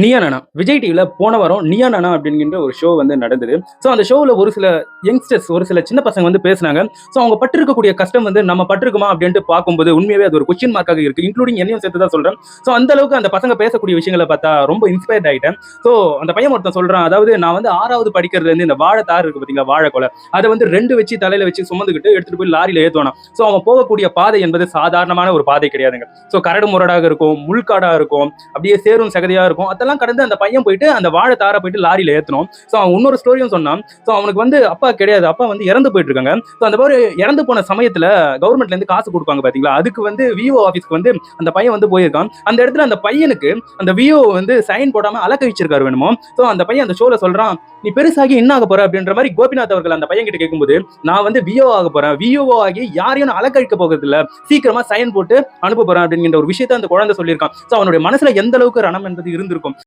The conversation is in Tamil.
நீயா நானா விஜய் டிவில போன வாரம் நீயா நானா அப்படிங்கிற ஒரு ஷோ வந்து நடந்தது. ஸோ அந்த ஷோவில் ஒரு சில யங்ஸ்டர்ஸ் ஒரு சில சின்ன பசங்க வந்து பேசினாங்க. ஸோ அவங்க பட்டிருக்கக்கூடிய கஷ்டம் வந்து நம்ம பட்டிருக்குமா அப்படின்ட்டு பார்க்கும்போது உண்மையாவே அது ஒரு கொஸ்டின் மார்க்காக இருக்கு. இன்க்ளூடிங் என்னையும் சேர்த்து தான் சொல்றேன். ஸோ அந்த அளவுக்கு அந்த பசங்க பேசக்கூடிய விஷயங்களை பார்த்தா ரொம்ப இன்ஸ்பயர்ட் ஆயிட்டேன். ஸோ அந்த பையன் ஒருத்தன் சொல்றான், அதாவது நான் வந்து 6வது படிக்கிறதுல இருந்து இந்த வாழை தார் இருக்கு பார்த்தீங்களா, வாழைக்கொலை, அதை வந்து 2 வச்சு தலையில வச்சு சுமந்துக்கிட்டு எடுத்துட்டு போய் லாரியில ஏற்றுவானா. ஸோ அவன் போகக்கூடிய பாதை என்பது சாதாரணமான ஒரு பாதை கிடையாதுங்க. ஸோ கரடு முரடாக இருக்கும், முள்காடா இருக்கும், அப்படியே சேரும் சகதியா இருக்கும். அதெல்லாம் கடந்து அந்த பையன் போயிட்டு அந்த வாழை தாரை போயிட்டு லாரியில ஏத்தணும். ஸோ அவன் இன்னொரு ஸ்டோரியும் சொன்னான். ஸோ அவனுக்கு வந்து அப்பா கிடையாது, அப்பா வந்து இறந்து போயிட்டு இருக்காங்க. ஸோ அந்த மாதிரி இறந்து போன சமயத்துல கவர்மெண்ட்ல இருந்து காசு கொடுப்பாங்க பாத்தீங்களா, அதுக்கு வந்து விஓ ஆபீஸ்க்கு வந்து அந்த பையன் வந்து போயிருக்கான். அந்த இடத்துல அந்த பையனுக்கு அந்த விஓ வந்து சைன் போடாம அலக்க வச்சிருக்காரு வேணுமோ. ஸோ அந்த பையன் அந்த ஷோல சொல்றான், நீ பெருசாகி என்ன ஆக போற அப்படின்ற மாதிரி கோபிநாத் அவர்கள் அந்த பையன் கிட்ட கேட்கும்போது, நான் வந்து விஓ ஆக போறேன், விஓ ஆகி யாரையும் நான் அலக்கழிக்க போகிறது இல்ல, சீக்கிரமா சைன் போட்டு அனுப்ப போறேன் அப்படிங்கிற ஒரு விஷயத்த அந்த குழந்தை சொல்லியிருக்கான். ஸோ அவனுடைய மனசுல எந்த அளவுக்கு ரணம் என்பது இருந்திருக்கும்.